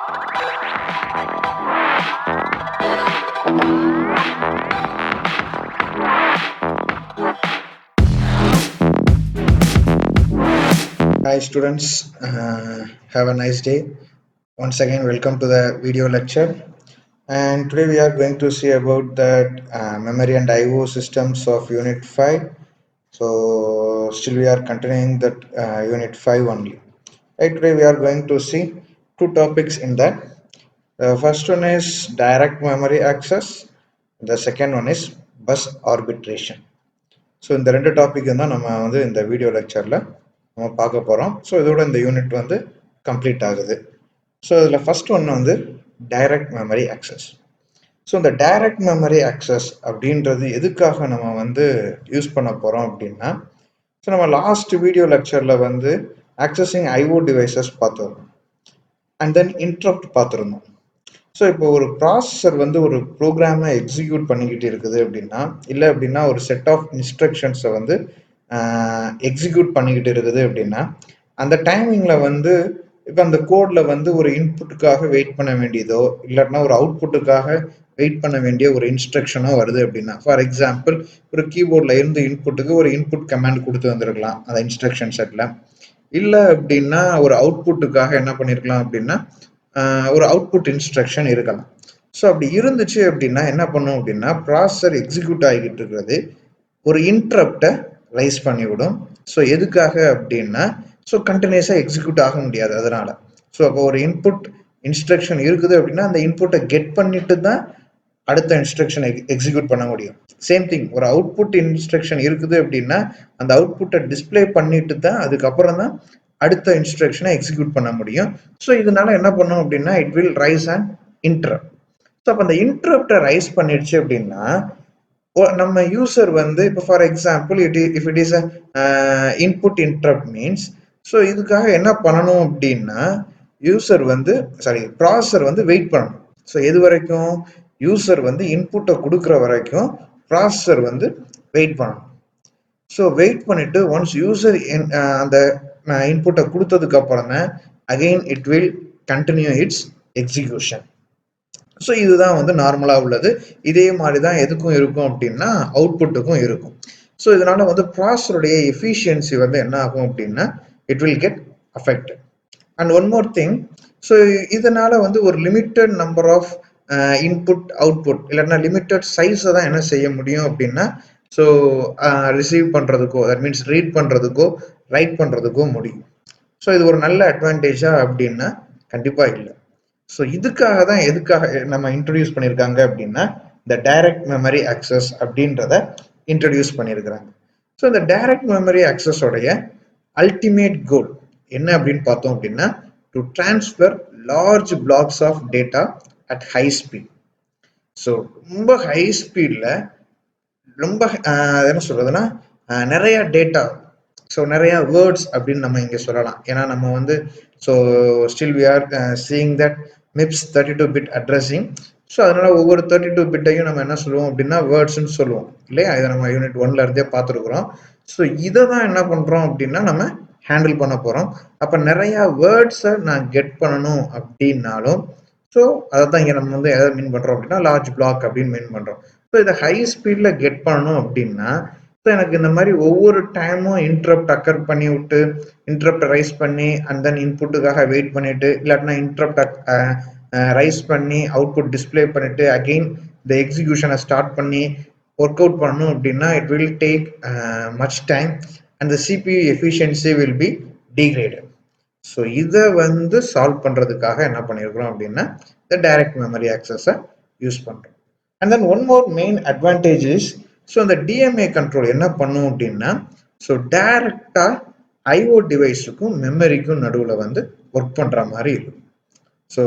Hi students, have a nice day. Once again, welcome to the video lecture. And today we are going to see about that memory and IO systems of Unit 5. So still we are continuing that Unit 5 only. Right, today we are going to see two topics in that. The first one is direct memory access. The second one is bus arbitration. So இந்த ரெண்டு topic தான் நம்ம வந்து இந்த video லெக்சரில் நம்ம பார்க்க போகிறோம். ஸோ இதோட இந்த யூனிட் வந்து கம்ப்ளீட் ஆகுது. ஸோ இதில் ஃபர்ஸ்ட் ஒன்று வந்து டைரக்ட் மெமரி ஆக்சஸ். ஸோ இந்த டைரக்ட் மெமரி ஆக்சஸ் அப்படின்றது எதுக்காக நம்ம வந்து யூஸ் பண்ண போகிறோம் அப்படின்னா, ஸோ நம்ம லாஸ்ட் வீடியோ லெக்சரில் வந்து ஆக்சஸிங் ஐஓ டிவைசஸ் பார்த்துருந்தோம் அண்ட் தென் இன்டரப்ட் பார்த்துருந்தோம். ஸோ இப்போ ஒரு ப்ராசஸர் வந்து ஒரு ப்ரோக்ராமை எக்ஸிக்யூட் பண்ணிக்கிட்டு இருக்குது அப்படின்னா, இல்லை அப்படின்னா ஒரு செட் ஆஃப் இன்ஸ்ட்ரக்ஷன்ஸை வந்து எக்ஸிக்யூட் பண்ணிக்கிட்டு இருக்குது அப்படின்னா, அந்த டைமிங்கில் வந்து இப்போ அந்த கோடில் வந்து ஒரு இன்புட்டுக்காக வெயிட் பண்ண வேண்டியதோ இல்லைன்னா ஒரு அவுட்புட்டுக்காக வெயிட் பண்ண வேண்டிய ஒரு இன்ஸ்ட்ரக்ஷனோ வருது அப்படின்னா, ஃபார் எக்ஸாம்பிள் ஒரு கீபோர்டில் இருந்து இன்புட்டுக்கு ஒரு இன்புட் கமாண்ட் கொடுத்து வந்திருக்கலாம் அந்த இன்ஸ்ட்ரக்ஷன் செட்டில். இல்லை அப்படின்னா ஒரு அவுட்புட்டுக்காக என்ன பண்ணியிருக்கலாம் அப்படின்னா ஒரு அவுட்புட் இன்ஸ்ட்ரக்ஷன் இருக்கலாம். ஸோ அப்படி இருந்துச்சு அப்படின்னா என்ன பண்ணும் அப்படின்னா, ப்ராசஸர் எக்ஸிக்யூட் ஆகிக்கிட்டு இருக்கிறது ஒரு இன்டரப்டை ரைஸ் பண்ணிவிடும். ஸோ எதுக்காக அப்படின்னா, ஸோ கண்டினியூஸாக எக்ஸிக்யூட் ஆக முடியாது அதனால. ஸோ அப்போ ஒரு இன்புட் இன்ஸ்ட்ரக்ஷன் இருக்குது அப்படின்னா அந்த இன்புட்டை கெட் பண்ணிட்டு தான் அடுத்த இன்ஸ்ட்ரக்ஷனை எக்ஸிக்யூட் பண்ண முடியும். சேம் திங் ஒரு அவுட்புட் இன்ஸ்ட்ரக்ஷன் இருக்குது அப்படின்னா அந்த அவுட்புட்டை டிஸ்பிளே பண்ணிட்டு தான் அதுக்கப்புறம் தான் அடுத்த இன்ஸ்ட்ரக்ஷனை எக்ஸிக்யூட் பண்ண முடியும். ஸோ இதனால என்ன பண்ணும் அப்படின்னா, it will raise and interrupt. So அப்போ அந்த இன்டரப்டை ரைஸ் பண்ணிடுச்சு அப்படின்னா நம்ம யூசர் வந்து இப்போ for example if it is input interrupt means, so இதுக்காக என்ன பண்ணணும் அப்படின்னா யூசர் வந்து ப்ராசஸர் வந்து வெயிட் பண்ணணும். ஸோ எது வரைக்கும்? யூசர் வந்து இன்புட்டை கொடுக்குற வரைக்கும் ப்ராசஸர் வந்து வெயிட் பண்ணணும். ஸோ வெயிட் பண்ணிட்டு ஒன்ஸ் யூசர் அந்த இன்புட்டை கொடுத்ததுக்கு அப்புறம் தான் again it will continue it's execution. So இதுதான் வந்து நார்மலாக உள்ளது. இதே மாதிரி தான் எதுக்கும் இருக்கும் அப்படின்னா அவுட்புட்டுக்கும் இருக்கும். ஸோ இதனால வந்து ப்ராசஸருடைய எஃபிஷியன்சி வந்து என்ன ஆகும் அப்படின்னா it will get affected. And one more thing, so இதனால வந்து ஒரு limited number of input output இல்லைன்னா லிமிட்டட் சைஸை தான் என்ன செய்ய முடியும் அப்படின்னா, ஸோ ரிசீவ் பண்ணுறதுக்கோ தட் மீன்ஸ் ரீட் பண்ணுறதுக்கோ ரைட் பண்ணுறதுக்கோ முடியும். ஸோ இது ஒரு நல்ல அட்வான்டேஜா அப்படின்னா கண்டிப்பாக இல்லை. ஸோ எதுக்காக நம்ம இன்ட்ரடியூஸ் பண்ணியிருக்காங்க அப்படின்னா இந்த டைரக்ட் மெமரி ஆக்சஸ் அப்படின்றத இன்ட்ரடியூஸ் பண்ணியிருக்கிறாங்க. ஸோ இந்த டைரக்ட் மெமரி ஆக்சஸோடைய அல்டிமேட் கோல் என்ன அப்படின்னு பார்த்தோம் அப்படின்னா, to transfer large blocks of data at high speed. So ரொம்ப ஹை ஸ்பீடில் ரொம்ப என்ன சொல்றதுன்னா நிறைய டேட்டா, ஸோ நிறைய வேர்ட்ஸ் அப்படின்னு நம்ம இங்கே சொல்லலாம். ஏன்னா நம்ம வந்து so still we are seeing that MIPS 32 bit addressing. So அதனால ஒவ்வொரு 32 பிட்டையும் நம்ம என்ன சொல்லுவோம் அப்படின்னா வேர்ட்ஸ்ன்னு சொல்லுவோம் இல்லையா? இதை நம்ம யூனிட் 1ல இருந்தே பார்த்துருக்குறோம். ஸோ இதை தான் என்ன பண்ணுறோம் அப்படின்னா நம்ம ஹேண்டில் பண்ண போகிறோம். அப்போ நிறையா வேர்ட்ஸை நான் கெட் பண்ணணும் அப்படின்னாலும் ஸோ அதை தான் இங்கே நம்ம வந்து எதை மீன் பண்ணுறோம் அப்படின்னா லார்ஜ் பிளாக் அப்படின்னு மீன் பண்ணுறோம். ஸோ இதை ஹை ஸ்பீடில் கெட் பண்ணணும் அப்படின்னா ஸோ எனக்கு இந்த மாதிரி ஒவ்வொரு டைமும் இன்டரப்ட் அக்கர் பண்ணி விட்டு இன்டரப்ட் ரைஸ் பண்ணி அண்ட் தென் இன்புட்டுக்காக வெயிட் பண்ணிட்டு இல்லாட்டினா இன்டரப்ட் ரைஸ் பண்ணி அவுட்புட் டிஸ்பிளே பண்ணிட்டு அகெயின் இந்த எக்ஸிக்யூஷனை ஸ்டார்ட் பண்ணி ஒர்க் அவுட் பண்ணணும் அப்படின்னா it will take much time and the CPU efficiency will be degraded. So இதை வந்து சால்வ் பண்ணுறதுக்காக என்ன பண்ணியிருக்கிறோம் அப்படின்னா இந்த டைரக்ட் மெமரி ஆக்சஸை யூஸ் பண்ணுறோம். And then one more main advantage is, so இந்த டிஎம்ஏ கண்ட்ரோல் என்ன பண்ணும் அப்படின்னா ஸோ டைரக்டாக ஐஓ டிவைஸுக்கும் மெமரிக்கும் நடுவில் வந்து ஒர்க் பண்ணுற மாதிரி இருக்கும். ஸோ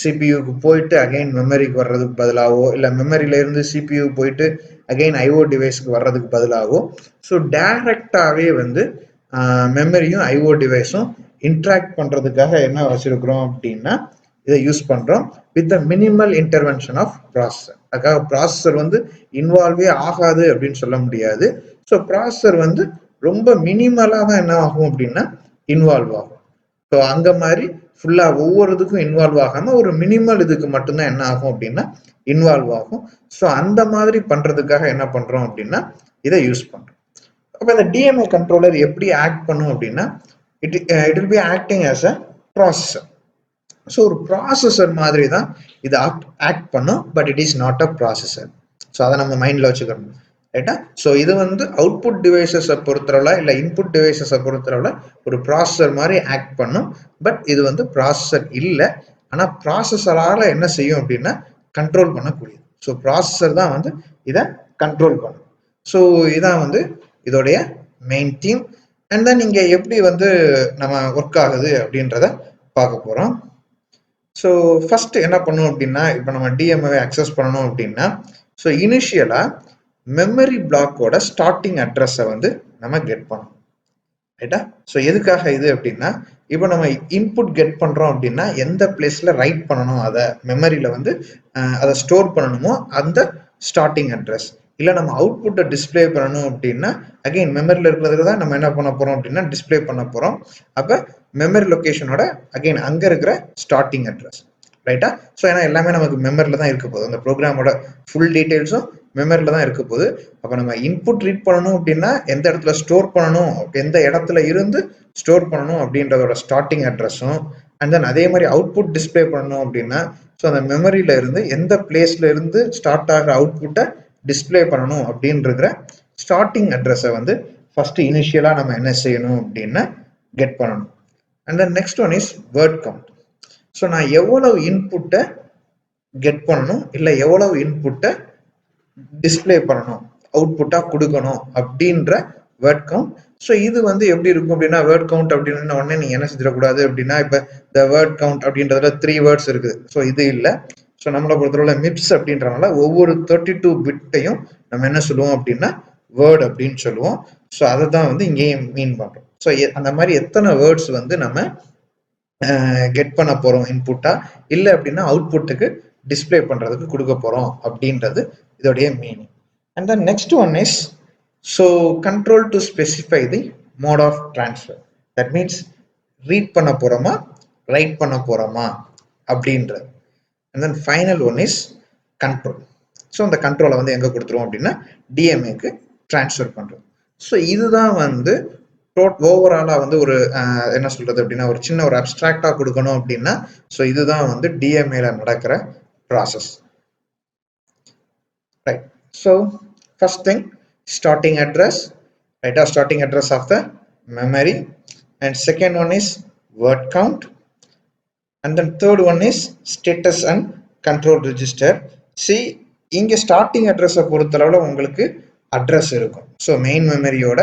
சிபியூக்கு போயிட்டு அகைன் மெமரிக்கு வர்றதுக்கு பதிலாகவோ இல்லை மெமரியிலேருந்து சிபியூ போயிட்டு அகைன் ஐஓ டிவைஸுக்கு வர்றதுக்கு பதிலாகவோ ஸோ டைரக்டாகவே வந்து மெமரியும் ஐஓ டிவைஸும் இன்ட்ராக்ட் பண்ணுறதுக்காக என்ன வச்சுருக்கிறோம் அப்படின்னா இதை யூஸ் பண்ணுறோம் with the minimal intervention of processor. அதுக்காக ப்ராசஸர் வந்து இன்வால்வே ஆகாது அப்படின்னு சொல்ல முடியாது. ஸோ ப்ராசஸர் வந்து ரொம்ப மினிமலாக தான் என்ன ஆகும் அப்படின்னா இன்வால்வ் ஆகும். ஸோ அங்கே மாதிரி ஃபுல்லாக ஒவ்வொரு இதுக்கும் இன்வால்வ் ஆகாமல் ஒரு மினிமல் இதுக்கு மட்டும்தான் என்ன ஆகும் அப்படின்னா இன்வால்வ் ஆகும். ஸோ அந்த மாதிரி பண்ணுறதுக்காக என்ன பண்ணுறோம் அப்படின்னா இதை யூஸ் பண்ணுறோம். அப்போ இந்த டிஎம்ஏ கண்ட்ரோலர் எப்படி ஆக்ட் பண்ணும் அப்படின்னா it will B acting as a processor. So ஒரு ப்ராசஸர் மாதிரி தான் இது ஆக்ட் பண்ணும், but it is not a processor. So அதை நம்ம மைண்டில் வச்சுக்கணும், ரைட்டா? ஸோ இது வந்து அவுட்புட் டிவைசஸை பொறுத்தளவில் இல்லை இன்புட் டிவைசஸை பொறுத்தளவில் ஒரு ப்ராசஸர் மாதிரி ஆக்ட் பண்ணும், பட் இது வந்து ப்ராசஸர் இல்லை. ஆனால் ப்ராசஸரால் என்ன செய்யும் அப்படின்னா கண்ட்ரோல் பண்ணக்கூடியது. ஸோ ப்ராசஸர் தான் வந்து இதை கண்ட்ரோல் பண்ணும். ஸோ இதான் வந்து இதோடைய மெயின் தீம். அண்ட் தென் இங்கே எப்படி வந்து நம்ம ஒர்க் ஆகுது அப்படின்றத பார்க்க போகிறோம். ஸோ ஃபர்ஸ்ட் என்ன பண்ணும் அப்படின்னா இப்போ நம்ம டிஎம்ஏவை அக்சஸ் பண்ணணும் அப்படின்னா ஸோ இனிஷியலாக மெமரி பிளாக்கோட ஸ்டார்டிங் அட்ரஸை வந்து நம்ம கெட் பண்ணணும், ரைட்டா? ஸோ எதுக்காக இது அப்படின்னா இப்போ நம்ம இன்புட் கெட் பண்ணுறோம் அப்படின்னா எந்த பிளேஸில் ரைட் பண்ணணும், அதை மெமரியில் வந்து அதை ஸ்டோர் பண்ணணுமோ அந்த ஸ்டார்டிங் அட்ரஸ், இல்லை நம்ம அவுட்புட்டை டிஸ்பிளே பண்ணணும் அப்படின்னா அகெயின் மெமரியில் இருக்கிறதுக்கு தான் நம்ம என்ன பண்ண போகிறோம் அப்படின்னா டிஸ்பிளே பண்ண போகிறோம். அப்போ மெமரி லொக்கேஷனோட அகெயின் அங்கே இருக்கிற ஸ்டார்டிங் அட்ரஸ், ரைட்டா? ஸோ ஏன்னா எல்லாமே நமக்கு மெமரியில் தான் இருக்க போகுது, அந்த ப்ரோக்ராமோட ஃபுல் டீட்டெயில்ஸும் மெமரியில் தான் இருக்க போகுது. அப்போ நம்ம இன்புட் ரீட் பண்ணணும் அப்படின்னா எந்த இடத்துல ஸ்டோர் பண்ணணும், எந்த இடத்துல இருந்து ஸ்டோர் பண்ணணும் அப்படின்றதோட ஸ்டார்டிங் அட்ரஸும், அண்ட் தென் அதே மாதிரி அவுட்புட் டிஸ்பிளே பண்ணணும் அப்படின்னா ஸோ அந்த மெமரியில இருந்து எந்த பிளேஸ்ல இருந்து ஸ்டார்ட் ஆகிற அவுட்புட்டை டிஸ்பிளே பண்ணணும் அப்படின்ற ஸ்டார்டிங் அட்ரஸை வந்து ஃபர்ஸ்ட் இனிஷியலாக நம்ம என்ன செய்யணும் அப்படின்னா கெட் பண்ணணும். And then next one is word count. So நான் எவ்வளவு இன்புட்டை கெட் பண்ணணும் இல்லை எவ்வளவு இன்புட்டை டிஸ்பிளே பண்ணணும், அவுட்புட்டாக கொடுக்கணும் அப்படின்ற வேர்ட் கவுண்ட். ஸோ இது வந்து எப்படி இருக்கும் அப்படின்னா வேர்ட் கவுண்ட் அப்படின்னு உடனே நீங்கள் என்ன செஞ்சிடக்கூடாது அப்படின்னா இப்போ த வேர்ட் கவுண்ட் அப்படின்றதுல 3 வேர்ட்ஸ் இருக்குது. ஸோ இது இல்லை. ஸோ நம்மளை பொறுத்தவரை மிப்ஸ் அப்படின்றனால ஒவ்வொரு 32 பிட்டையும் நம்ம என்ன சொல்லுவோம் அப்படின்னா வேர்ட் அப்படின்னு சொல்லுவோம். ஸோ அதை தான் வந்து இங்கேயும் மீன் பண்ணுறோம். ஸோ அந்த மாதிரி எத்தனை வேர்ட்ஸ் வந்து நம்ம கெட் பண்ண போகிறோம் இன்புட்டா, இல்லை அப்படின்னா அவுட்புட்டுக்கு டிஸ்பிளே பண்ணுறதுக்கு கொடுக்க போகிறோம் அப்படின்றது இதோடைய meaning. And then next one is so control to specify the mode of transfer. That means read பண்ண போகிறோமா ரைட் பண்ண போகிறோமா அப்படின்றது. And then final one is control. So அந்த கண்ட்ரோலை வந்து எங்கே கொடுத்துருவோம் அப்படின்னா டிஎம்ஏக்கு ட்ரான்ஸ்ஃபர் பண்ணுறோம். ஸோ இதுதான் வந்து ஓவராலாக வந்து ஒரு என்ன சொல்கிறது அப்படின்னா ஒரு சின்ன ஒரு அப்ட்ராக்டாக கொடுக்கணும் அப்படின்னா ஸோ இதுதான் வந்து டிஎம்ஏல நடக்கிற process, right? So first thing starting address, right? Starting address of the memory, and second one is word count, and then third one is status and control register. See இங்க starting address பொறுத்தளவுல உங்களுக்கு address இருக்கும். So main மெமரியோட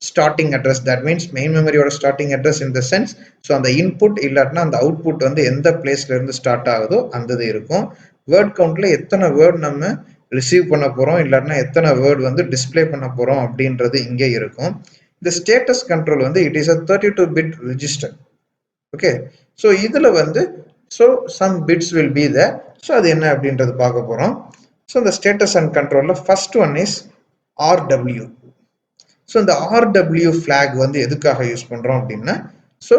starting address, that means main மெமரியோட starting address in the sense so அந்த input இல்லாட்டினா அந்த output வந்து எந்த பிளேஸ்ல இருந்து ஸ்டார்ட் ஆகுதோ அந்த இது இருக்கும். வேர்ட் கவுண்ட்ல எத்தனை வேர்ட் நம்ம ரிசீவ் பண்ண போகிறோம் இல்லாட்டினா எத்தனை வேர்ட் வந்து டிஸ்பிளே பண்ண போகிறோம் அப்படின்றது இங்கே இருக்கும். இந்த ஸ்டேட்டஸ் கண்ட்ரோல் வந்து it is a 32 bit register. Okay, so இதில் வந்து so some bits will be there. So அது என்ன அப்படின்றது பார்க்க போகிறோம். ஸோ இந்த ஸ்டேட்டஸ் அண்ட் கண்ட்ரோலில் first one is RW. So இந்த ஆர்டபிள்யூ ஃபிளாக் வந்து எதுக்காக யூஸ் பண்ணுறோம் அப்படின்னா ஸோ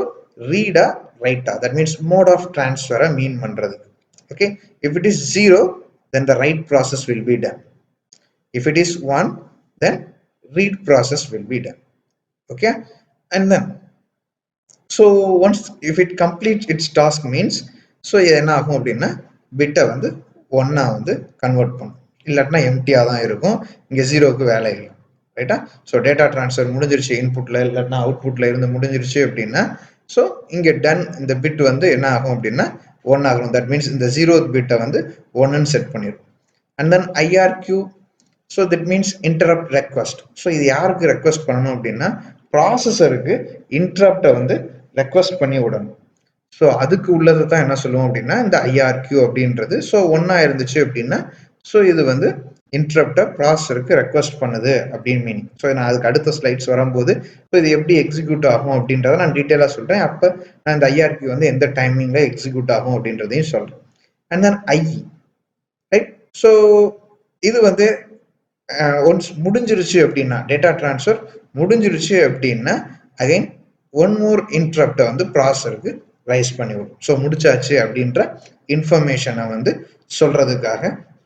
ரீடா ரைட்டா, தட் மீன்ஸ் மோட் ஆஃப் டிரான்ஸ்ஃபரை மீன் பண்ணுறது. Okay, if it is 0 then the write process will be done. If it is 1 then read process will be done. Okay, and then so once if it completes its task means so என்ன ஆகும் அப்படின்னா பிட்டை வந்து 1 வந்து convert பண்ணும், இல்லாட்டினா எம்டியாக தான் இருக்கும், இங்கே 0க்கு வேலை இல்லை, ரைட்டா? ஸோ டேட்டா ட்ரான்ஸ்ஃபர் முடிஞ்சிருச்சு இன்புட்டில் இல்லாட்டினா அவுட்புட்டில் இருந்து முடிஞ்சிருச்சு அப்படின்னா ஸோ இங்கே டன் இந்த பிட் வந்து என்ன ஆகும் அப்படின்னா 1 ஆகும். தட் மீன்ஸ் இந்த 0th பிட்டை வந்து 1ன்னு செட் பண்ணிடும். And then IRQ, so that means interrupt request. So இது யாருக்கு ரெக்வஸ்ட் பண்ணணும் அப்படின்னா ப்ராசஸருக்கு இன்டரப்டை வந்து ரெக்வஸ்ட் பண்ணி விடணும். ஸோ அதுக்கு உள்ளதை தான் என்ன சொல்லுவோம் அப்படின்னா இந்த ஐஆர்கியூ அப்படின்றது. ஸோ 1 இருந்துச்சு அப்படின்னா ஸோ இது வந்து இன்டரப்டை ப்ராசஸருக்கு ரெக்வஸ்ட் பண்ணுது அப்படின்னு மீனிங். ஸோ நான் அதுக்கு அடுத்த ஸ்லைட்ஸ் வரும்போது ஸோ இது எப்படி எக்ஸிக்யூட் ஆகும் அப்படின்றத நான் டீட்டெயிலாக சொல்கிறேன். அப்போ நான் இந்த ஐஆர்கியூ வந்து எந்த டைமிங்கில் எக்ஸிக்யூட் ஆகும் அப்படின்றதையும் சொல்கிறேன். And then IE, right? So இது வந்து ஒன்ஸ் முடிஞ்சிருச்சு அப்படின்னா டேட்டா ட்ரான்ஸ்ஃபர் முடிஞ்சிருச்சு அப்படின்னா அகைன் ஒன் மோர் இன்டரப்டை வந்து ப்ராசஸருக்கு ரைஸ் பண்ணிவிடும். ஸோ முடிச்சாச்சு அப்படின்ற இன்ஃபர்மேஷனை வந்து சொல்றதுக்காக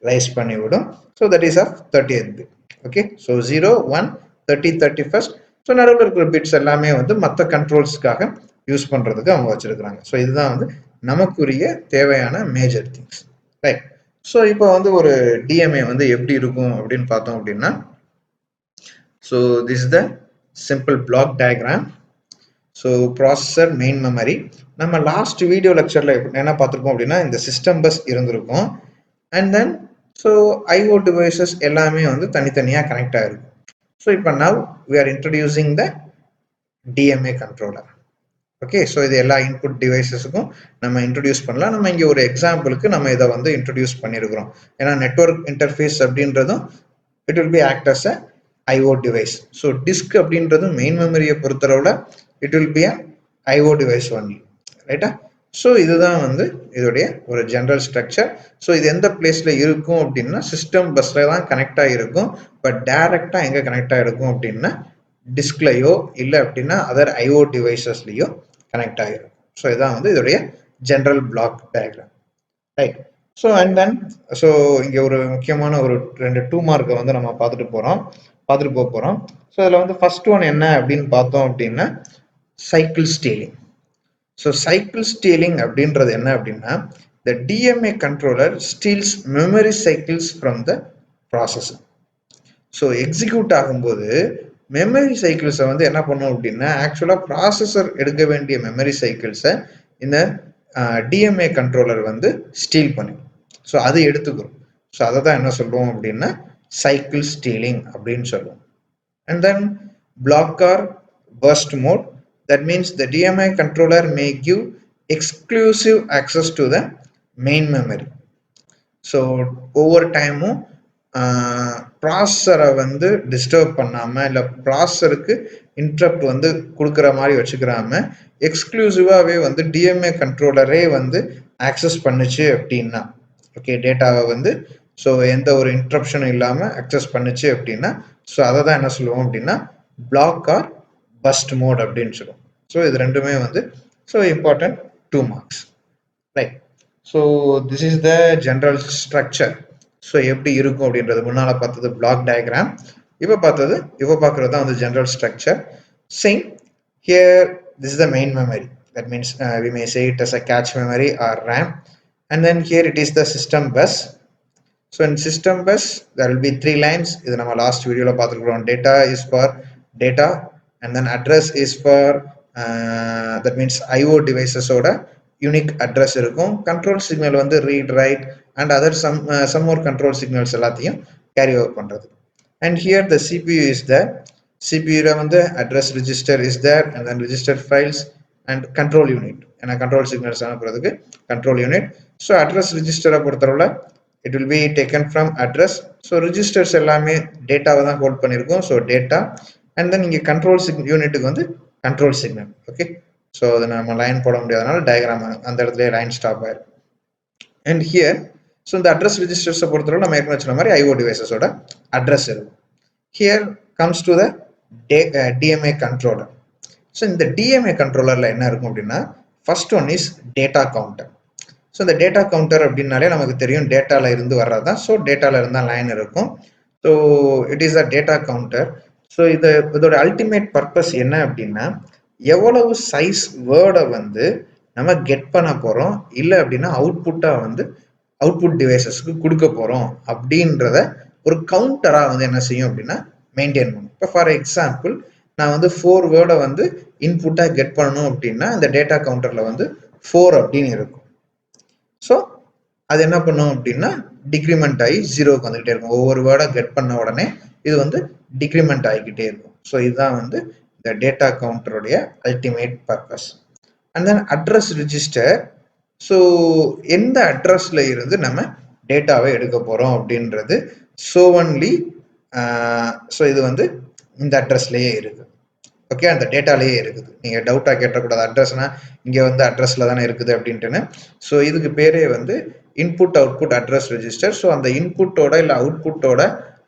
ரைஸ் பண்ணிவிடும். So that is of 30th bit. Okay, so 0, 1, 30, 31st. So நடுவில் இருக்கிற பிட்ஸ் எல்லாமே வந்து மற்ற கண்ட்ரோல்ஸ்க்காக யூஸ் பண்றதுக்கு அவங்க வச்சிருக்கிறாங்க. ஸோ இதுதான் வந்து நமக்குரிய தேவையான மேஜர் திங்ஸ், ரைட்? ஸோ இப்போ வந்து ஒரு டிஎம்ஏ வந்து எப்படி இருக்கும் அப்படின்னு பார்த்தோம் அப்படின்னா, so this is the simple block diagram. So processor, main memory. நம்ம லாஸ்ட் வீடியோ லெக்சரில் என்ன பார்த்துருக்கோம் அப்படின்னா, இந்த சிஸ்டம் பஸ் இருந்திருக்கும். And then so IO devices எல்லாமே வந்து தனித்தனியாக கனெக்ட் ஆகிருக்கும். ஸோ இப்போ now we are introducing the DMA controller. Okay, so இது எல்லா இன்புட் டிவைசஸுக்கும் நம்ம இன்ட்ரடியூஸ் பண்ணலாம். நம்ம இங்கே ஒரு எக்ஸாம்பிளுக்கு நம்ம இதை வந்து இன்ட்ரடியூஸ் பண்ணியிருக்கிறோம். ஏன்னா நெட்வொர்க் இன்டர்ஃபேஸ் அப்படின்றதும் it will be act as a IO device. So disk அப்படின்றது மெயின் மெமரியை பொறுத்தளவில் it will be a IO device only, ரைட்டா? ஸோ இதுதான் வந்து இதோடைய ஒரு ஜென்ரல் ஸ்ட்ரக்சர். ஸோ இது எந்த பிளேஸ்ல இருக்கும் அப்படின்னா சிஸ்டம் பஸ்ல தான் கனெக்ட் ஆகிருக்கும். பட் டைரக்டா எங்க கனெக்ட் ஆகிருக்கும் அப்படின்னா டிஸ்க்லையோ இல்லை அப்படின்னா அதர் ஐஓ டிவைசஸ்லையோ கனெக்ட் ஆகிருக்கும். ஸோ இதான் வந்து இதோடைய general block diagram, right? So and then so இங்கே ஒரு முக்கியமான ஒரு 2 மார்க்கை வந்து நம்ம பார்த்துட்டு போக போகிறோம். ஸோ இதில் வந்து ஃபர்ஸ்ட் ஒன் என்ன அப்படின்னு பார்த்தோம் அப்படின்னா cycle stealing. So cycle stealing அப்படின்றது என்ன அப்படின்னா, the DMA controller steals memory cycles from the processor. So execute ஆகும்போது மெமரி சைக்கிள்ஸை வந்து என்ன பண்ணும் அப்படின்னா, ஆக்சுவலாக ப்ராசஸர் எடுக்க வேண்டிய மெமரி சைக்கிள்ஸை இந்த டிஎம்ஏ கண்ட்ரோலர் வந்து ஸ்டீல் பண்ணிடும். ஸோ அது எடுத்துக்கிறோம். ஸோ அதை தான் என்ன சொல்லுவோம் அப்படின்னா சைக்கிள் ஸ்டீலிங் அப்படின்னு சொல்லுவோம். And then block or burst mode. That means the DMA controller may give exclusive access to the main memory. So over time ப்ராசஸரை வந்து டிஸ்டர்ப் பண்ணாமல் இல்லை ப்ராசஸருக்கு இன்ட்ரப்ட் வந்து கொடுக்குற மாதிரி வச்சுக்கிறாம எக்ஸ்க்ளூசிவாகவே வந்து டிஎம்ஏ கண்ட்ரோலரே வந்து ஆக்சஸ் பண்ணுச்சு அப்படின்னா, ஓகே, டேட்டாவை வந்து ஸோ எந்த ஒரு இன்ட்ரப்ஷனும் இல்லாமல் அக்சஸ் பண்ணுச்சு அப்படின்னா, ஸோ அதை தான் என்ன சொல்லுவோம் அப்படின்னா பிளாக் ஆர் பஸ்ட் மோட் அப்படின்னு சொல்லுவோம். ஸோ இது ரெண்டுமே வந்து so important 2 marks, right? So this is the general structure. So எப்படி இருக்கும் அப்படின்றது முன்னால் பார்த்தது பிளாக் டயக்ராம், இப்போ பார்க்குறது தான் வந்து general structure. Same here this is the main memory. That means we may say it as a cache memory or RAM. And then here it is the system bus. So in system bus there will be 3 lines. இது நம்ம last வீடியோவில் பார்த்துருக்குறோம். Data is for data and then address is for that means IO devices-ஓட unique address இருக்கும். Control signal வந்து read, write and other some more control signals எல்லாத்தையும் carry over பண்ணுறது. And here the CPU is there. CPU வந்து address register is there and then register files and control unit. ஏன்னா control signals அனுப்புறதுக்கு control unit. So address ரிஜிஸ்டரை பொறுத்தளவில் it will be taken from address. So registers எல்லாமே டேட்டாவை தான் hold பண்ணியிருக்கோம். So data and then இங்கே கண்ட்ரோல் யூனிட்டுக்கு வந்து கண்ட்ரோல் சிக்னல். ஓகே, ஸோ அதை நம்ம லைன் போட முடியாதனால டயக்ராம் அந்த இடத்துல லைன் ஸ்டாப் ஆயிருக்கு. அண்ட் ஹியர் ஸோ இந்த அட்ரஸ் ரிஜிஸ்டர்ஸை பொறுத்தவரை நம்ம ஏற்கனவே சொன்ன மாதிரி ஐஓ டிவைசஸோட அட்ரஸ் இருக்கும். Here comes to the DMA controller. So இந்த டிஎம்ஏ கண்ட்ரோலரில் என்ன இருக்கும் அப்படின்னா first one is data counter. So இந்த டேட்டா கவுண்டர் அப்படின்னாலே நமக்கு தெரியும் டேட்டாவில் இருந்து வர்றது தான். ஸோ டேட்டாவில் இருந்தால் லைன் இருக்கும். So it is a data counter. So இதோட அல்டிமேட் பர்பஸ் என்ன அப்படின்னா எவ்வளவு சைஸ் வேர்டை வந்து நம்ம கெட் பண்ண போகிறோம் இல்லை அப்படின்னா அவுட்புட்டாக வந்து அவுட்புட் டிவைசஸ்க்கு கொடுக்க போகிறோம் அப்படின்றத ஒரு கவுண்டராக வந்து என்ன செய்யும் அப்படின்னா மெயின்டைன் பண்ணும். இப்போ ஃபார் எக்ஸாம்பிள் நான் வந்து 4 வேர்டை வந்து இன்புட்டாக கெட் பண்ணணும் அப்படின்னா இந்த டேட்டா கவுண்டரில் வந்து 4 அப்படின்னு இருக்கும். ஸோ அது என்ன பண்ணும் அப்படின்னா டிக்ரிமெண்ட் ஆகி 0க்கு வந்துகிட்டே இருக்கும். ஒவ்வொரு வேர்டை கெட் பண்ண உடனே இது வந்து டிக்ரிமெண்ட் ஆகிக்கிட்டே இருக்கும். ஸோ இதுதான் வந்து இந்த டேட்டா கவுண்டருடைய ultimate purpose. And then address register. So எந்த அட்ரஸ்ல இருந்து நம்ம டேட்டாவை எடுக்க போறோம் அப்படின்றது ஸோ ஒன்லி ஸோ இது வந்து இந்த அட்ரஸ்லேயே இருக்கு. ஓகே, அந்த டேட்டாலேயே இருக்குது. நீங்கள் டவுட்டாக கேட்டக்கூடாது அட்ரஸ்னா இங்கே வந்து அட்ரஸில் தானே இருக்குது அப்படின்ட்டுன்னு. ஸோ இதுக்கு பேரே வந்து input output address register. So அந்த இன்புட்டோட இல்லை அவுட்புட்டோட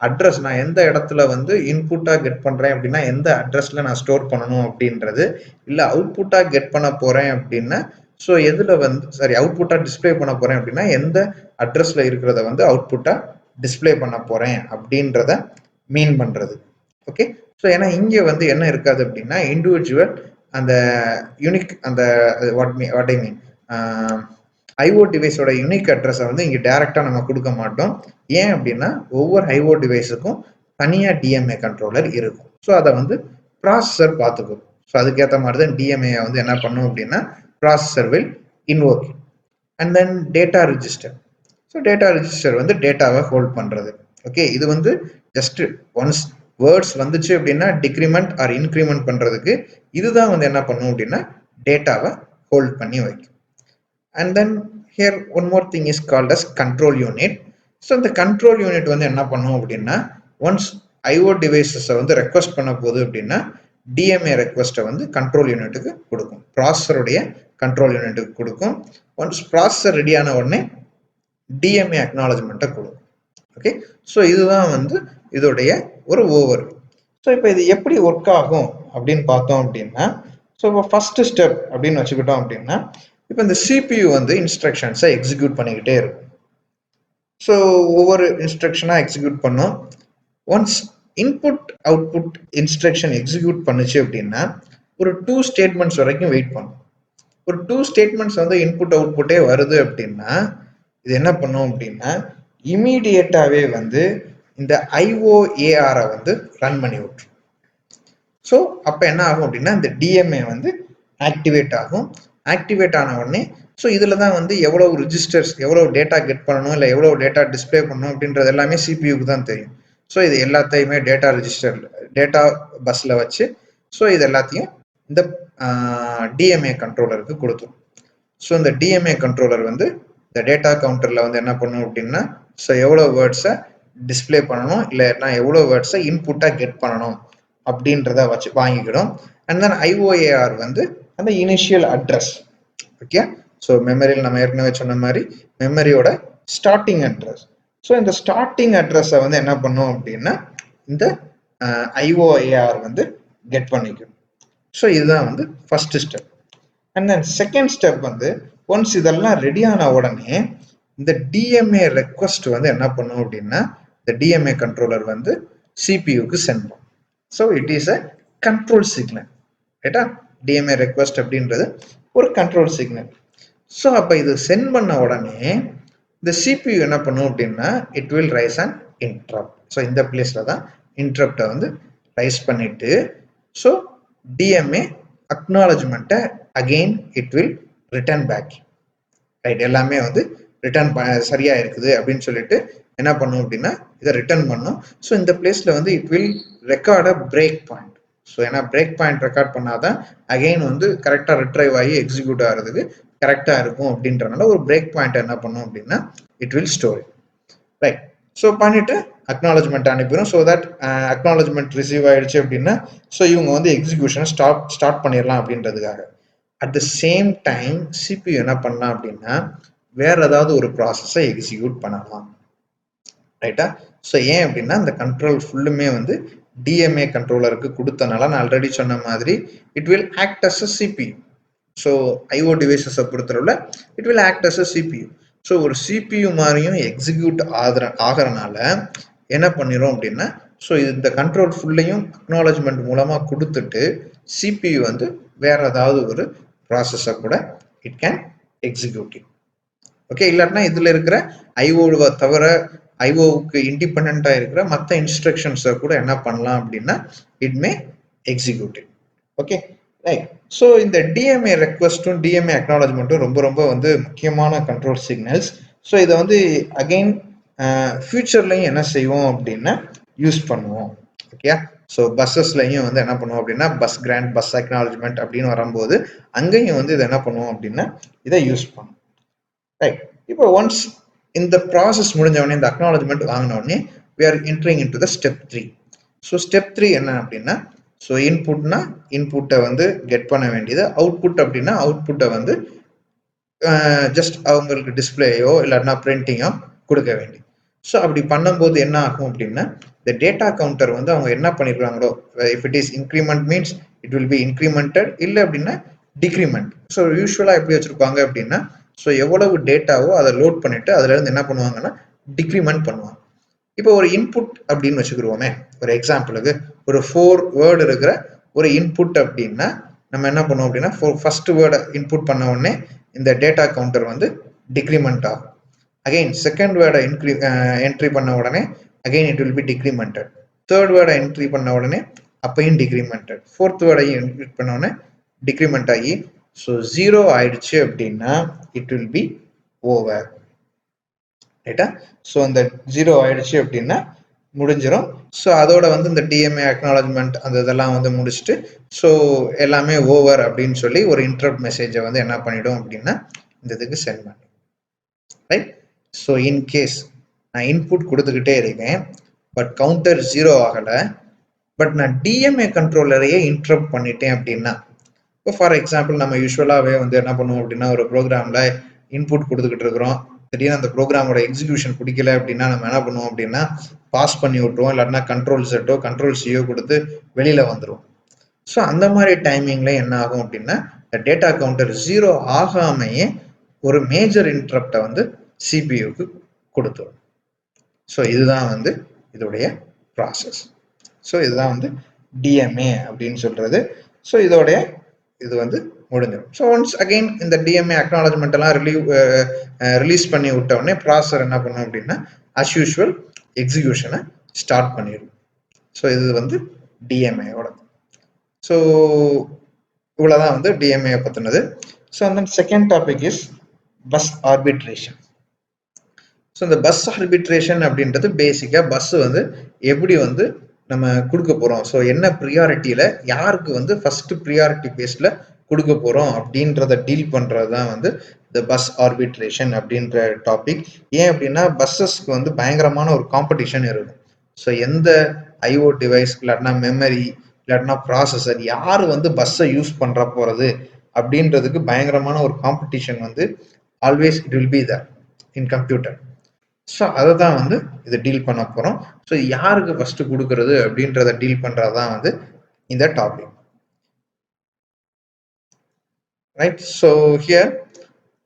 அட்ரஸ் நான் எந்த இடத்துல வந்து இன்புட்டாக கெட் பண்ணுறேன் அப்படின்னா எந்த அட்ரஸில் நான் ஸ்டோர் பண்ணணும் அப்படின்றது, இல்லை அவுட்புட்டாக கெட் பண்ண போகிறேன் அப்படின்னா ஸோ எதில் வந்து அவுட்புட்டாக டிஸ்பிளே பண்ண போகிறேன் அப்படின்னா எந்த அட்ரஸில் இருக்கிறத வந்து அவுட்புட்டாக டிஸ்பிளே பண்ண போகிறேன் அப்படின்றத மீன் பண்ணுறது. ஓகே, ஸோ ஏன்னா இங்கே வந்து என்ன இருக்காது அப்படின்னா இண்டிவிஜுவல் அந்த யூனிக் அந்த வாட் ஐ மீன் ஐஓ டிவைஸோட யூனிக் அட்ரஸை வந்து இங்கே டேரெக்டாக நம்ம கொடுக்க மாட்டோம். ஏன் அப்படின்னா ஒவ்வொரு ஐஓ டிவைஸுக்கும் தனியாக டிஎம்ஏ கண்ட்ரோலர் இருக்கும். ஸோ அதை வந்து ப்ராசஸர் பார்த்துக்கும். ஸோ அதுக்கேற்ற மாதிரி தான் டிஎம்ஏ வந்து என்ன பண்ணும் அப்படின்னா processor will invoke. And then data register. So data register வந்து டேட்டாவை ஹோல்ட் பண்ணுறது. ஓகே, இது வந்து ஜஸ்ட் ஒன்ஸ் வேர்ட்ஸ் வந்துச்சு அப்படின்னா டிக்ரிமெண்ட் ஆர் இன்க்ரிமெண்ட் பண்ணுறதுக்கு இதுதான் வந்து என்ன பண்ணும் அப்படின்னா டேட்டாவை ஹோல்ட் பண்ணி வைக்கும். And then here one more thing is called as control unit. So இந்த கண்ட்ரோல் யூனிட் வந்து என்ன பண்ணும் அப்படின்னா ஒன்ஸ் ஐஓ டிவைசஸை வந்து ரெக்வஸ்ட் பண்ண போகுது அப்படின்னா டிஎம்ஏ ரெக்வஸ்ட்டை வந்து கண்ட்ரோல் யூனிட்டுக்கு கொடுக்கும், ப்ராசஸருடைய கண்ட்ரோல் யூனிட்டுக்கு கொடுக்கும். ஒன்ஸ் ப்ராசஸர் ரெடியான உடனே டிஎம்ஏ அக்னாலஜ்மெண்ட்டை கொடுக்கும். ஓகே, ஸோ இதுதான் வந்து இதோடைய ஒரு ஓவர். ஸோ இப்போ இது எப்படி ஒர்க் ஆகும் அப்படின்னு பார்த்தோம் அப்படின்னா ஸோ இப்போ ஃபர்ஸ்ட் ஸ்டெப் அப்படின்னு வச்சுக்கிட்டோம் அப்படின்னா இப்போ இந்த சிபியு வந்து இன்ஸ்ட்ரக்ஷன்ஸை எக்ஸிக்யூட் பண்ணிக்கிட்டே இருக்கும். ஸோ ஒவ்வொரு இன்ஸ்ட்ரக்ஷனாக எக்ஸிக்யூட் பண்ணும். Once input output instruction execute பண்ணுச்சு அப்படின்னா ஒரு 2 ஸ்டேட்மெண்ட்ஸ் வரைக்கும் வெயிட் பண்ணும். ஒரு 2 ஸ்டேட்மெண்ட்ஸ் வந்து இன்புட் அவுட்புட்டே வருது அப்படின்னா இது என்ன பண்ணும் அப்படின்னா இமீடியட்டாகவே வந்து இந்த ஐஓஏஆரை வந்து ரன் பண்ணி விட்டுரும். ஸோ அப்போ என்ன ஆகும் அப்படின்னா இந்த டிஎம்ஏ வந்து ஆக்டிவேட் ஆகும். ஆக்டிவேட் ஆன உடனே ஸோ இதில் தான் வந்து எவ்வளோ ரிஜிஸ்டர்ஸ் எவ்வளோ டேட்டா கெட் பண்ணணும் இல்லை எவ்வளோ டேட்டா டிஸ்பிளே பண்ணணும் அப்படின்றது எல்லாமே சிபியூக்கு தான் தெரியும். ஸோ இது எல்லாத்தையுமே டேட்டா ரிஜிஸ்டர் டேட்டா பஸ்ஸில் வச்சு ஸோ இது எல்லாத்தையும் இந்த டிஎம்ஏ கண்ட்ரோலருக்கு கொடுத்துரும். ஸோ இந்த டிஎம்ஏ கண்ட்ரோலர் வந்து இந்த டேட்டா கவுண்டரில் வந்து என்ன பண்ணும் அப்படின்னா ஸோ எவ்வளோ வேர்ட்ஸை டிஸ்பிளே பண்ணணும் இல்லை நான் எவ்வளோ வேர்ட்ஸை இன்புட்டாக கெட் பண்ணணும் அப்படின்றத வச்சு வாங்கிக்கிடும். அண்ட் தென் ஐஓஏஆர் வந்து அந்த இனிஷியல் அட்ரஸ். ஓகே, ஸோ மெமரியில் நம்ம ஏற்கனவே சொன்ன மாதிரி மெமரியோட ஸ்டார்டிங் அட்ரஸ். ஸோ இந்த ஸ்டார்டிங் அட்ரஸை வந்து என்ன பண்ணும் அப்படின்னா இந்த ஐஓஏஆர் வந்து கெட் பண்ணிக்கும். ஸோ இதுதான் வந்து first step. And then second step வந்து ஒன்ஸ் இதெல்லாம் ரெடியான உடனே இந்த டிஎம்ஏ ரெக்வஸ்ட் வந்து என்ன பண்ணும் அப்படின்னா இந்த டிஎம்ஏ கண்ட்ரோலர் வந்து சிபியூக்கு சென்ட் பண்ணும். So it is a control signal. ரைட்டா, டிஎம்ஏ ரெக்வஸ்ட் அப்படின்றது ஒரு கண்ட்ரோல் சிக்னல். ஸோ அப்போ இது சென்ட் பண்ண உடனே இந்த சிபியூ என்ன பண்ணும் அப்படின்னா it will raise and interrupt. So இந்த பிளேஸில் தான் இன்டரப்டை வந்து ரைஸ் பண்ணிட்டு ஸோ டிஎம்ஏ அக்னாலஜ்மெண்ட்டை again it will return back. Right, எல்லாமே வந்து ரிட்டர்ன் சரியா இருக்குது அப்படின்னு சொல்லிட்டு என்ன பண்ணும் அப்படின்னா இதை ரிட்டர்ன் பண்ணும். ஸோ இந்த பிளேஸில் வந்து it will record a break point. So ஏன்னா பிரேக் பாயிண்ட் ரெக்கார்ட் பண்ணாதான் அகெயின் வந்து கரெக்டாக ரிட்ரைவ் ஆகி எக்ஸிக்யூட் ஆகிறதுக்கு கரெக்டாக இருக்கும் அப்படின்றனால ஒரு பிரேக் பாயிண்ட் என்ன பண்ணும் அப்படின்னா it will store. Right, so பண்ணிட்டு அக்னாலஜ்மெண்ட் அனுப்பிடும். ஸோ தட் அக்னாலஜ்மெண்ட் ரிசீவ் ஆயிடுச்சு அப்படின்னா ஸோ இவங்க வந்து எக்ஸிக்யூஷனை ஸ்டார்ட் பண்ணிடலாம் அப்படின்றதுக்காக. At the same time CPU என்ன பண்ணலாம் அப்படின்னா வேற ஏதாவது ஒரு ப்ராசஸை எக்ஸிக்யூட் பண்ணலாம். ரைட்டா, ஸோ ஏன் அப்படின்னா இந்த கண்ட்ரோல் ஃபுல்லுமே வந்து டிஎம்ஏ கண்ட்ரோலருக்கு கொடுத்தனால நான் ஆல்ரெடி சொன்ன மாதிரி it will act as a CPU. So IO டிவைசஸை பொறுத்தளவில் it will act as a CPU. So ஒரு சிபியூ மாதிரியும் எக்ஸிக்யூட் ஆகிறனால என்ன பண்ணிடும் அப்படின்னா ஸோ இந்த கண்ட்ரோல் ஃபுல்லையும் அக்னாலஜ்மெண்ட் மூலமாக கொடுத்துட்டு சிபியூ வந்து வேற ஏதாவது ஒரு ப்ராசஸை கூட இட் கேன் எக்ஸிக்யூட். ஓகே, இல்லாட்டினா இதில் இருக்கிற ஐஓவை தவிர ஐஓவுக்கு இண்டிபெண்ட்டாக இருக்கிற மற்ற இன்ஸ்ட்ரக்ஷன்ஸை கூட என்ன பண்ணலாம் அப்படின்னா it may execute. Okay, right. So இந்த டிஎம்ஏ ரெக்வஸ்ட்டும் டிஎம்ஏ அக்னாலஜ்மெண்ட்டும் ரொம்ப ரொம்ப வந்து முக்கியமான கண்ட்ரோல் சிக்னல்ஸ். ஸோ இதை வந்து அகெயின் ஃபியூச்சர்லையும் என்ன செய்வோம் அப்படின்னா யூஸ் பண்ணுவோம். ஓகே, ஸோ பஸ்ஸஸ்லையும் வந்து என்ன பண்ணுவோம் அப்படின்னா பஸ் கிராண்ட் பஸ் அக்னாலஜ்மெண்ட் அப்படின்னு வரும்போது அங்கேயும் வந்து இதை என்ன பண்ணுவோம் அப்படின்னா இதை யூஸ் பண்ணுவோம். ரைட், இப்போ ஒன்ஸ் இந்த ப்ராசஸ் முடிஞ்சவொடனே இந்த அக்னாலஜ்மெண்ட் வாங்கினோடனே we are entering into the step 3. So step 3 என்ன அப்படின்னா ஸோ இன்புட்னா இன்புட்டை வந்து கெட் பண்ண வேண்டியது, அவுட்புட் அப்படின்னா அவுட்புட்டை வந்து ஜஸ்ட் அவங்களுக்கு டிஸ்பிளேயோ இல்லைன்னா பிரிண்டிங்கோ கொடுக்க வேண்டியது. ஸோ அப்படி பண்ணும்போது என்ன ஆகும் அப்படின்னா இந்த டேட்டா கவுண்டர் வந்து அவங்க என்ன பண்ணிருக்காங்களோ if it is increment means it will be incremented, இல்லை அப்படின்னா டிக்ரிமெண்ட். ஸோ யூஸ்வலாக எப்படி வச்சுருப்பாங்க அப்படின்னா, ஸோ எவ்வளவு டேட்டாவோ அதை லோட் பண்ணிவிட்டு அதுலேருந்து என்ன பண்ணுவாங்கன்னா டிக்ரிமெண்ட் பண்ணுவாங்க. இப்போ ஒரு இன்புட் அப்படின்னு வச்சுக்கிடுவோமே, ஒரு எக்ஸாம்பிளுக்கு ஒரு 4 வேர்டு இருக்கிற ஒரு இன்புட் அப்படின்னா நம்ம என்ன பண்ணுவோம் அப்படின்னா, ஃபர்ஸ்ட் வேர்டை இன்புட் பண்ண உடனே இந்த டேட்டா கவுண்டர் வந்து டிக்ரிமெண்ட் ஆகும். அகைன் செகண்ட் வேர்டை என்ட்ரி பண்ண உடனே again it will be decremented. Third வேர்டை என்ட்ரி பண்ண உடனே அப்பையும் டிக்ரிமெண்டட். ஃபோர்த் வேர்டையும் என்ட்ரி பண்ண உடனே டிக்ரிமெண்ட் ஆகி ஸோ 0 ஆயிடுச்சு அப்படின்னா இட் வில் பி ஓவர். ரைட்டா? ஸோ அந்த 0 ஆயிடுச்சு அப்படின்னா முடிஞ்சிடும். ஸோ அதோட வந்து இந்த டிஎம்ஏ அக்னாலஜ்மெண்ட் அந்த இதெல்லாம் வந்து முடிச்சுட்டு ஸோ எல்லாமே ஓவர் அப்படின்னு சொல்லி ஒரு இன்டரப்ட் மெசேஜை வந்து என்ன பண்ணிடும் அப்படின்னா இந்த இதுக்கு சென்ட் பண்ணி. ரைட்? ஸோ இன்கேஸ் நான் இன்புட் கொடுத்துக்கிட்டே இருக்கேன், பட் கவுண்டர் 0 ஆகலை, பட் நான் டிஎம்ஏ கண்ட்ரோலரையே இன்டரப்ட் பண்ணிட்டேன் அப்படின்னா, இப்போ ஃபார் எக்ஸாம்பிள் நம்ம யூஸ்வலாகவே வந்து என்ன பண்ணுவோம் அப்படின்னா, ஒரு ப்ரோக்ராமில் இன்புட் கொடுத்துக்கிட்டு இருக்கிறோம், திடீர்னு அந்த ப்ரோக்ராமோட எக்ஸிக்யூஷன் பிடிக்கல அப்படின்னா நம்ம என்ன பண்ணுவோம் அப்படின்னா பாஸ் பண்ணி விட்டுருவோம், இல்லாட்டினா கண்ட்ரோல் செட்டோ கண்ட்ரோல் சியோ கொடுத்து வெளியில் வந்துடும். ஸோ அந்த மாதிரி டைமிங்கில் என்ன ஆகும் அப்படின்னா இந்த டேட்டா கவுண்டர் 0 ஆகாமையே ஒரு மேஜர் இன்டரப்டை வந்து சிபியூக்கு கொடுத்துரும். ஸோ இதுதான் வந்து இதோடைய ப்ராசஸ். ஸோ இதுதான் வந்து டிஎம்ஏ அப்படின்னு சொல்றது. ஸோ இதோடைய இது வந்து முடிஞ்சிடும். ஸோ ஒன்ஸ் அகெயின் இந்த டிஎம்ஏ அக்னாலஜ்மெண்ட் எல்லாம் ரிலீஸ் பண்ணி விட்ட உடனே ப்ராசஸர் என்ன பண்ணும் அப்படின்னா அஸ் யூஷுவல் எக்ஸிக்யூஷனை ஸ்டார்ட் பண்ணிடும். ஸோ இது வந்து டிஎம்ஏயோட. ஸோ இவ்வளோதான் வந்து டிஎம்ஏ பற்றினது. ஸோ அந்த second topic is bus arbitration. So இந்த பஸ் ஆர்பிட்ரேஷன் அப்படின்றது பேசிக்காக பஸ் வந்து எப்படி வந்து நம்ம கொடுக்க போகிறோம், ஸோ என்ன ப்ரியாரிட்டியில் யாருக்கு வந்து ஃபர்ஸ்ட் ப்ரியாரிட்டி பேஸில் கொடுக்க போகிறோம் அப்படின்றத டீல் பண்ணுறது தான் வந்து இந்த பஸ் ஆர்பிட்ரேஷன் அப்படின்ற டாபிக். ஏன் அப்படின்னா பஸ்ஸஸ்க்கு வந்து பயங்கரமான ஒரு காம்படிஷன் இருக்கும். ஸோ எந்த ஐஓ டிவைஸ் இல்லாட்டினா மெமரி இல்லாட்டினா ப்ராசஸர் யார் வந்து பஸ்ஸை யூஸ் பண்ணுற போகிறது அப்படின்றதுக்கு பயங்கரமான ஒரு காம்படிஷன் வந்து always it will be there in computer. So அதை தான் வந்து இதை டீல் பண்ண போகிறோம். ஸோ யாருக்கு ஃபர்ஸ்ட் கொடுக்கறது அப்படின்றத டீல் பண்ணுறது தான் வந்து இந்த topic. Right? So here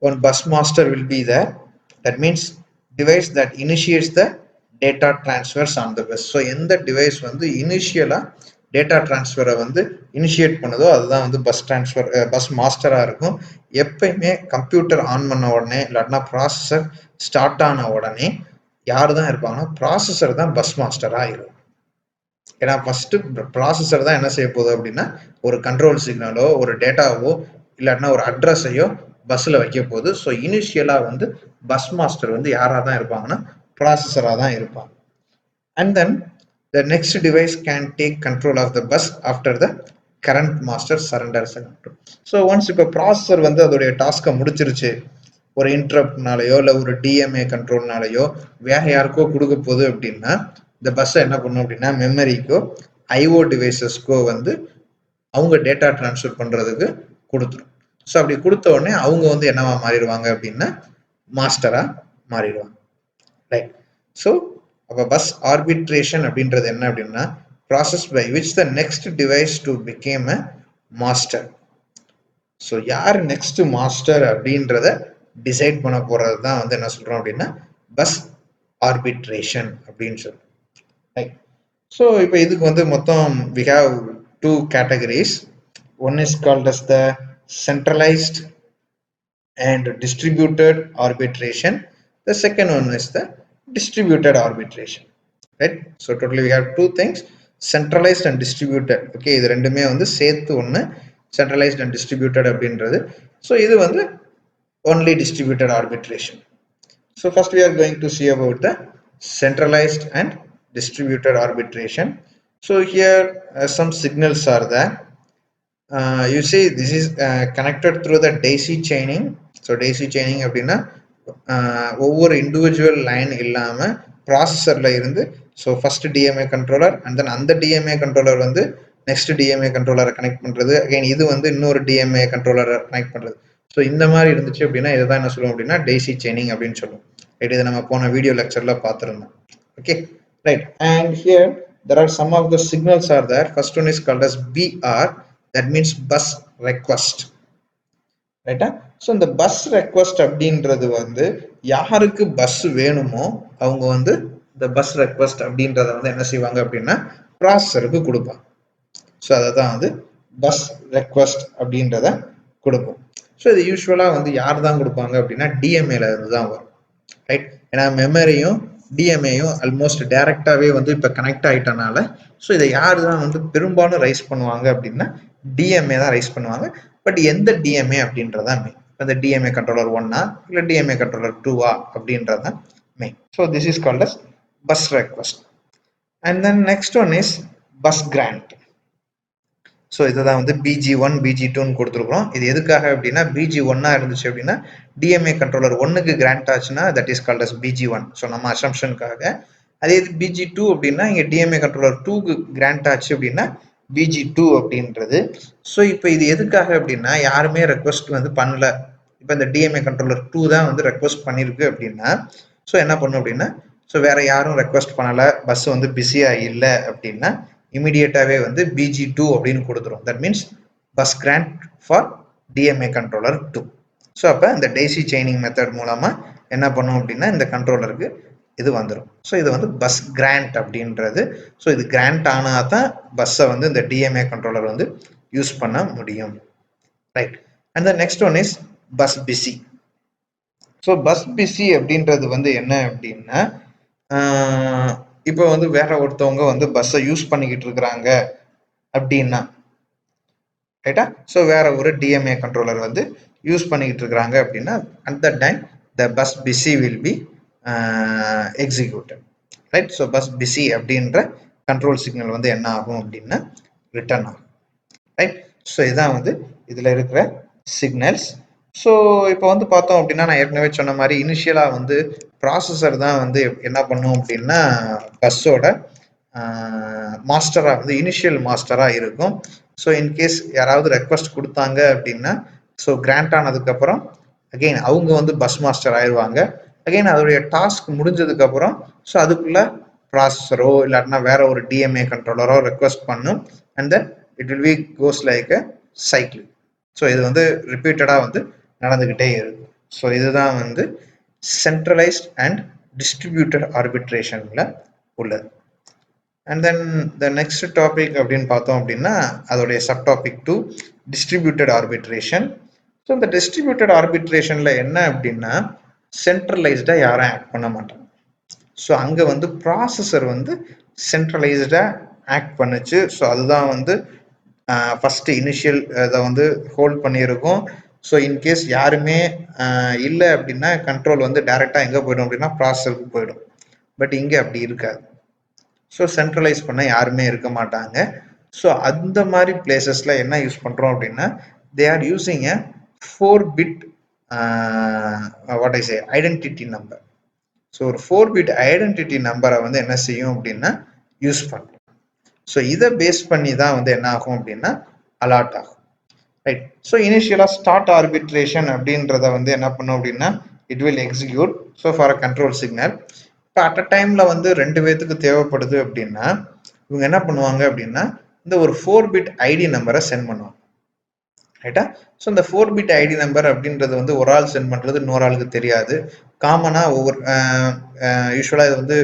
one bus master will be there. That means device that initiates the data transfers on the bus. So எந்த டிவைஸ் வந்து இனிஷியலாக டேட்டா டிரான்ஸ்ஃபரை வந்து இனிஷியேட் பண்ணுதோ அதுதான் வந்து பஸ் மாஸ்டராக இருக்கும். எப்பயுமே கம்ப்யூட்டர் ஆன் பண்ண உடனே இல்லாட்டினா ப்ராசஸர் ஸ்டார்ட் ஆன உடனே யார் தான் இருப்பாங்கன்னா ப்ராசஸர் தான் பஸ் மாஸ்டராக இருக்கும். ஏன்னா ஃபர்ஸ்ட் ப்ராசஸர் தான் என்ன செய்ய போகுது அப்படின்னா ஒரு கண்ட்ரோல் சிக்னலோ ஒரு டேட்டாவோ இல்லாட்டினா ஒரு அட்ரஸையோ பஸ்ஸில் வைக்க போகுது. ஸோ இனிஷியலாக வந்து பஸ் மாஸ்டர் வந்து யாராக தான் இருப்பாங்கன்னா ப்ராசஸராக தான் இருப்பாங்க. And then the next device can take control of the bus after the current master surrenders the control. So once இப்போ ப்ராசஸர் வந்து அதோடைய டாஸ்க்கை முடிச்சிருச்சு, ஒரு இன்டரப்ட்னாலேயோ இல்லை ஒரு டிஎம்ஏ கண்ட்ரோல்னாலேயோ வேற யாருக்கோ கொடுக்க போகுது அப்படின்னா இந்த பஸ்ஸை என்ன பண்ணும் அப்படின்னா மெமரிக்கோ ஐஓ டிவைசஸ்க்கோ வந்து அவங்க டேட்டா டிரான்ஸ்ஃபர் பண்ணுறதுக்கு கொடுத்துரும். ஸோ அப்படி கொடுத்த உடனே அவங்க வந்து என்னவா மாறிடுவாங்க அப்படின்னா மாஸ்டராக மாறிடுவாங்க. ரைட்? ஸோ அப்போ பஸ் ஆர்பிட்ரேஷன் அப்படின்றது என்ன அப்படின்னா process by which the next device to become a master. So யார் நெக்ஸ்ட் மாஸ்டர் அப்படின்றத டிசைட் பண்ண போறது தான் வந்து என்ன சொல்றோம் அப்படின்னா பஸ் ஆர்பிட்ரேஷன் அப்படின்னு சொல்றோம். ரைட்? ஸோ இப்போ இதுக்கு வந்து மொத்தம் we have 2 categories. One is called as the centralized and distributed arbitration. The second one is the distributed arbitration. Right? So totally we have 2 things, centralized and distributed. Okay, இது ரெண்டுமே வந்து சேர்த்து ஒன்று centralized and distributed அப்படின்றது. So இது வந்து only distributed arbitration. So first we are going to see about the centralized and distributed arbitration. So here some signals are there. You see this is connected through the daisy chaining. So daisy chaining அப்படின்னா ஒவ்வொரு individual line இல்லாமல் ப்ராசஸரில் இருந்து so first DMA controller and then அந்த DMA controller வந்து next DMA கண்ட்ரோலரை connect பண்ணுறது, again இது வந்து இன்னொரு டிஎம்ஏ கண்ட்ரோலரை கனெக்ட் பண்ணுறது. ஸோ இந்த மாதிரி இருந்துச்சு அப்படின்னா இதை தான் என்ன சொல்லுவோம் அப்படின்னா டெய்சி செயினிங் அப்படின்னு சொல்லுவோம். ரைட்? இதை நம்ம போன வீடியோ லெக்சரில் பார்த்துருந்தோம். Okay, right. And here there are some of the signals are there. First one is called as BR, that means bus request. ரைட்டா? ஸோ இந்த பஸ் ரெக்வஸ்ட் அப்படின்றது வந்து யாருக்கு பஸ் வேணுமோ அவங்க வந்து இந்த பஸ் ரெக்வஸ்ட் அப்படின்றத வந்து என்ன செய்வாங்க அப்படின்னா ப்ராசஸருக்கு கொடுப்பாங்க. ஸோ அதை தான் வந்து பஸ் ரெக்வஸ்ட் அப்படின்றத கொடுப்போம். ஸோ இது யூஸ்வலாக வந்து யார் தான் கொடுப்பாங்க அப்படின்னா டிஎம்ஏல இருந்து தான் வரும். ரைட்? ஏன்னா மெமரியும் டிஎம்ஏயும் ஆல்மோஸ்ட் டைரக்டாகவே வந்து இப்போ கனெக்ட் ஆகிட்டனால ஸோ இதை யார் தான் வந்து பெரும்பாலும் ரைஸ் பண்ணுவாங்க அப்படின்னா டிஎம்ஏ தான் ரைஸ் பண்ணுவாங்க. பட் எந்த டிஎம்ஏ அப்படின்றதான் மெயின். அந்த டிஎம்ஏ கண்ட்ரோலர் 1 இல்லை டிஎம்ஏ கண்ட்ரோலர் 2 அப்படின்றதான் main. So this is called as bus request. And then next one is bus grant. So இதுதான் வந்து BG1 BG2ன்னு கொடுத்துருக்குறோம். இது எதுக்காக அப்படின்னா BG1 இருந்துச்சு அப்படின்னா டிஎம்ஏ கண்ட்ரோலர் 1க்கு கிராண்ட் ஆச்சுன்னா that is called as BG1. So நம்ம அசம்ஷனுக்காக. அதே இது BG2 அப்படின்னா இங்கே டிஎம்ஏ கண்ட்ரோலர் 2க்கு கிராண்ட் ஆச்சு அப்படின்னா BG2 அப்படின்றது. ஸோ இப்போ இது எதுக்காக அப்படின்னா யாருமே ரெக்வஸ்ட் வந்து பண்ணல. இப்போ இந்த டிஎம்ஏ கண்ட்ரோலர் 2 தான் வந்து ரெக்வஸ்ட் பண்ணியிருக்கு அப்படின்னா ஸோ என்ன பண்ணும் அப்படின்னா ஸோ வேற யாரும் ரெக்வஸ்ட் பண்ணலை, பஸ் வந்து பிஸியாக இல்லை அப்படின்னா இமீடியட்டாகவே வந்து BG2 அப்படின்னு கொடுத்துரும். That means bus grand for DMA controller 2. So அப்போ இந்த டெய்சி செயினிங் மெத்தட் மூலமாக என்ன பண்ணும் அப்படின்னா இந்த கண்ட்ரோலருக்கு இது வந்துடும். ஸோ இது வந்து பஸ் கிராண்ட் அப்படின்றது. ஸோ இது கிராண்ட் ஆனால் தான் பஸ்ஸை வந்து இந்த டிஎம்ஏ கண்ட்ரோலர் வந்து யூஸ் பண்ண முடியும். Right? And the next one is bus busy. So bus busy அப்படின்றது வந்து என்ன அப்படின்னா இப்போ வந்து வேற ஒருத்தவங்க வந்து பஸ்ஸை யூஸ் பண்ணிக்கிட்டு இருக்கிறாங்க அப்படின்னா ரைட்டா? ஸோ வேற ஒரு டிஎம்ஏ கண்ட்ரோலர் வந்து யூஸ் பண்ணிக்கிட்டு இருக்கிறாங்க அப்படின்னா at the time the bus busy will be executed. Right? So bus busy அப்படின்ற கண்ட்ரோல் சிக்னல் வந்து என்ன ஆகும் அப்படின்னா ரிட்டர்ன் ஆகும். ரைட்? ஸோ இதுதான் வந்து இதில் இருக்கிற சிக்னல்ஸ். ஸோ இப்போ வந்து பார்த்தோம் அப்படின்னா நான் ஏற்கனவே சொன்ன மாதிரி இனிஷியலாக வந்து ப்ராசஸர் தான் வந்து என்ன பண்ணும் அப்படின்னா பஸ்ஸோட மாஸ்டராக வந்து இனிஷியல் மாஸ்டராக இருக்கும். ஸோ இன்கேஸ் யாராவது ரெக்வஸ்ட் கொடுத்தாங்க அப்படின்னா ஸோ கிராண்ட் ஆனதுக்கப்புறம் அகெயின் அவங்க வந்து பஸ் மாஸ்டர் ஆயிடுவாங்க. அகெயின் அதோடைய டாஸ்க் முடிஞ்சதுக்கப்புறம் ஸோ அதுக்குள்ள ப்ராசஸரோ இல்லாட்டினா வேற ஒரு டிஎம்ஏ கண்ட்ரோலரோ ரெக்வஸ்ட் பண்ணும். And then it will be goes like a cycle. So இது வந்து ரிப்பீட்டடாக வந்து நடந்துக்கிட்டே இருக்கும். ஸோ இதுதான் வந்து சென்ட்ரலைஸ்ட் அண்ட் டிஸ்ட்ரிபியூட்டட் ஆர்பிட்ரேஷனில் உள்ளது. And then the next topic அப்படின்னு பார்த்தோம் அப்படின்னா அதோடைய sub topic 2 distributed arbitration. So இந்த டிஸ்ட்ரிபியூட்டட் ஆர்பிட்ரேஷனில் என்ன அப்படின்னா சென்ட்ரலைஸ்டாக யாரும் ஆக்ட் பண்ண மாட்டாங்க. ஸோ அங்கே வந்து ப்ராசஸர் வந்து சென்ட்ரலைஸ்டாக ஆக்ட் பண்ணுச்சு. ஸோ அதுதான் வந்து ஃபஸ்ட்டு இனிஷியல் இதை வந்து ஹோல்ட் பண்ணியிருக்கோம். ஸோ இன்கேஸ் யாருமே இல்லை அப்படின்னா கண்ட்ரோல் வந்து டைரெக்டாக எங்கே போய்டும் அப்படின்னா ப்ராசஸருக்கு போயிடும். பட் இங்கே அப்படி இருக்காது. ஸோ சென்ட்ரலைஸ் பண்ண யாருமே இருக்க மாட்டாங்க. ஸோ அந்த மாதிரி பிளேசஸில் என்ன யூஸ் பண்ணுறோம் அப்படின்னா they are using a 4-bit what I say identity number. So ஒரு 4-bit ஐடென்டிட்டி நம்பரை வந்து என்ன செய்யும் அப்படின்னா யூஸ் பண்ணுறோம். ஸோ இதை பேஸ் பண்ணி தான் வந்து என்ன ஆகும் அப்படின்னா அலாட் ஆகும். ரைட்? ஸோ இனிஷியலாக ஸ்டார்ட் ஆர்பிட்ரேஷன் அப்படின்றத வந்து என்ன பண்ணும் அப்படின்னா it will execute. So for a control signal. இப்போ அட் அ டைமில் வந்து 2 பேத்துக்கு தேவைப்படுது அப்படின்னா இவங்க என்ன பண்ணுவாங்க அப்படின்னா இந்த ஒரு 4-bit ஐடி நம்பரை சென்ட் பண்ணுவாங்க. ரைட்டா? ஸோ இந்த 4-bit ஐடி நம்பர் அப்படின்றது வந்து ஒரு ஆள் சென்ட் பண்ணுறது இன்னொரு ஆளுக்கு தெரியாது. காமனாக ஒவ்வொரு யூஸ்வலாக இது வந்து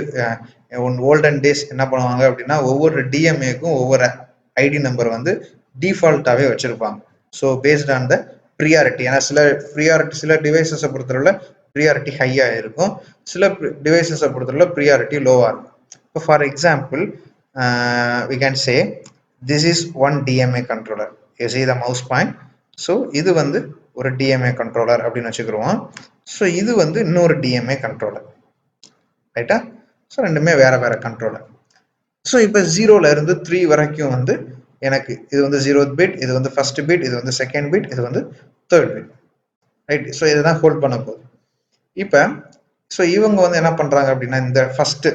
ஓல்டன் டேஸ் என்ன பண்ணுவாங்க அப்படின்னா ஒவ்வொரு டிஎம்ஏக்கும் ஒவ்வொரு ஐடி நம்பர் வந்து டிஃபால்ட்டாகவே வச்சுருப்பாங்க. So based on the priority. ஏன்னா சில டிவைசஸை பொறுத்தவரை ப்ரியாரிட்டி ஹையாக இருக்கும், சில டிவைசஸை பொறுத்தவரை ப்ரியாரிட்டி லோவாக இருக்கும். இப்போ for example we can say this is one DMA controller. You see the mouse point. So இது வந்து ஒரு டிஎம்ஏ கண்ட்ரோலர் அப்படின்னு வச்சுக்கிடுவோம். ஸோ இது வந்து இன்னொரு டிஎம்ஏ கண்ட்ரோலர். ரைட்டா? ஸோ ரெண்டுமே வேற வேற கண்ட்ரோலர். ஸோ இப்போ 0லேருந்து 3 வரைக்கும் வந்து எனக்கு இது வந்து 0th பிட், இது வந்து ஃபர்ஸ்ட் பிட், இது வந்து செகண்ட் பிட், இது வந்து தேர்ட் பிட். ரைட்? ஸோ இதை தான் ஹோல்ட் பண்ண போகுது. இப்போ ஸோ இவங்க வந்து என்ன பண்ணுறாங்க அப்படின்னா இந்த ஃபர்ஸ்ட்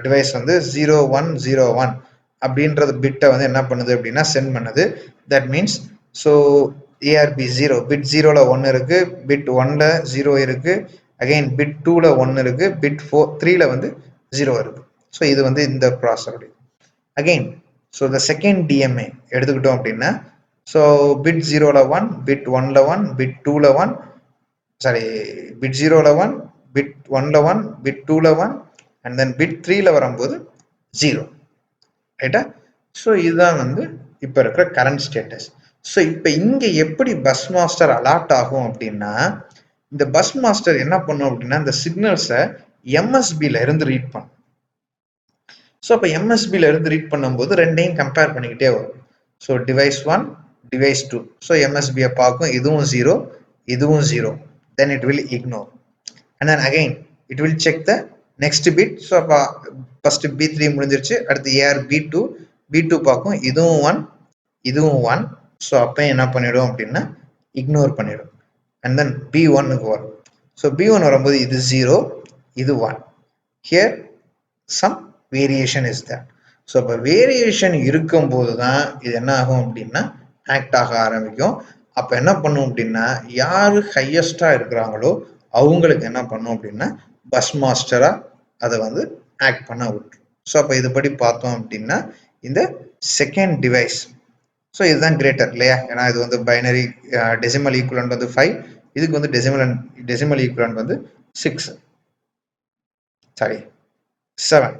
டிவைஸ் வந்து 0101 அப்படின்றது பிட்டை வந்து என்ன பண்ணுது அப்படின்னா சென்ட் பண்ணுது. That means so ARP 0 bit 0ல் 1 இருக்கு, பிட் 1ல் 0 இருக்கு, அகைன் பிட் 2ல் 1 இருக்கு, பிட் 3ல் வந்து 0 இருக்கு. ஸோ இது வந்து இந்த ப்ராசஸருடைய அகைன். ஸோ இந்த செகண்ட் டிஎம்ஏ எடுத்துக்கிட்டோம் அப்படின்னா So bit 0 ல 1, bit 1 ல 1, bit 2 ல 1, sorry, bit 0 ல 1, bit 1 ல 1, bit 2 ல 1, and then bit 3 ல வரும்போது 0. ரைட்டா? ஸோ இதுதான் வந்து இப்போ இருக்கிற கரண்ட் ஸ்டேட்டஸ். ஸோ இப்போ இங்கே எப்படி பஸ் மாஸ்டர் அலாட் ஆகும் அப்படின்னா, இந்த பஸ் மாஸ்டர் என்ன பண்ணும் அப்படின்னா, இந்த சிக்னல்ஸை எம்எஸ்பியில் இருந்து ரீட் பண்ணும். ஸோ அப்போ எம்எஸ்பியில் இருந்து ரீட் பண்ணும்போது ரெண்டையும் கம்பேர் பண்ணிக்கிட்டே வரும். So device 1, device 2. ஸோ எம்எஸ்பியை பார்க்கும், இதுவும் 0, இதுவும் 0. தென் it will ignore. And then again it will check the next bit. So first b3 முடிஞ்சிருச்சு, அடுத்து AR b2 பார்க்கும், இதுவும் 1, இதுவும் 1. ஸோ அப்போ என்ன பண்ணிடும் அப்படின்னா இக்னோர் பண்ணிடும். அண்ட் தென் b1க்கு வரும். ஸோ b1 வரும்போது இது 0, இது 1. Here some variation is there. So இப்போ வேரியேஷன் இருக்கும்போது தான் இது என்ன ஆகும் அப்படின்னா ஆக்ட் ஆக ஆரம்பிக்கும். அப்போ என்ன பண்ணும் அப்படின்னா யார் ஹையஸ்டாக இருக்கிறாங்களோ அவங்களுக்கு என்ன பண்ணும் அப்படின்னா பஸ் மாஸ்டராக அதை வந்து ஆக்ட் பண்ண விட்டுரும். ஸோ அப்போ இதுபடி பார்த்தோம் அப்படின்னா இந்த செகண்ட் டிவைஸ், ஸோ இதுதான் கிரேட்டர் இல்லையா? ஏன்னா இது வந்து பைனரி டெசிமல் ஈக்குவலண்ட் வந்து 5, இதுக்கு வந்து டெசிமல் ஈக்குவலண்ட் வந்து 6, சாரி 7,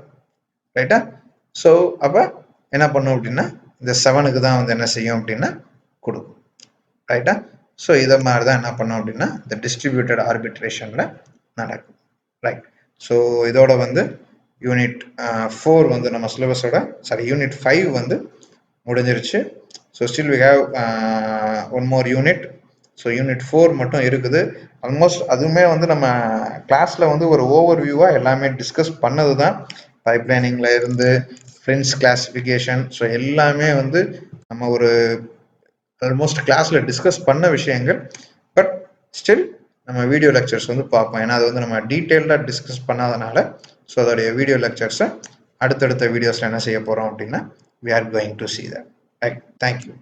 ரைட்டா? ஸோ அப்போ என்ன பண்ணும் அப்படின்னா இந்த 7க்கு தான் வந்து என்ன செய்யும் அப்படின்னா கொடுக்கும், ரைட்டா? ஸோ இதை மாதிரி தான் என்ன பண்ணோம் அப்படின்னா இந்த டிஸ்ட்ரிபியூட்டட் ஆர்பிட்ரேஷனில் நடக்கும், ரைட்? ஸோ இதோட வந்து யூனிட் 4 வந்து நம்ம சிலபஸோட, சாரி யூனிட் 5 வந்து முடிஞ்சிருச்சு. So still we have one more unit. So unit 4 மட்டும் இருக்குது. ஆல்மோஸ்ட் அதுவுமே வந்து நம்ம கிளாஸில் வந்து ஒரு ஓவர் வியூவாக எல்லாமே டிஸ்கஸ் பண்ணது தான். பைப்லைனிங்கில் இருந்து ஃப்ரெண்ட்ஸ் கிளாசிஃபிகேஷன், ஸோ எல்லாமே வந்து நம்ம ஒரு ஆல்மோஸ்ட் கிளாஸில் டிஸ்கஸ் பண்ண விஷயங்கள். பட் ஸ்டில் நம்ம வீடியோ லெக்சர்ஸ் வந்து பார்ப்போம், ஏன்னா அது வந்து நம்ம டீட்டெயில்டாக டிஸ்கஸ் பண்ணாதனால. ஸோ அதோடைய வீடியோ லெக்சர்ஸை அடுத்தடுத்த வீடியோஸில் என்ன செய்ய போகிறோம் அப்படின்னா we are going to see that, right? Thank you.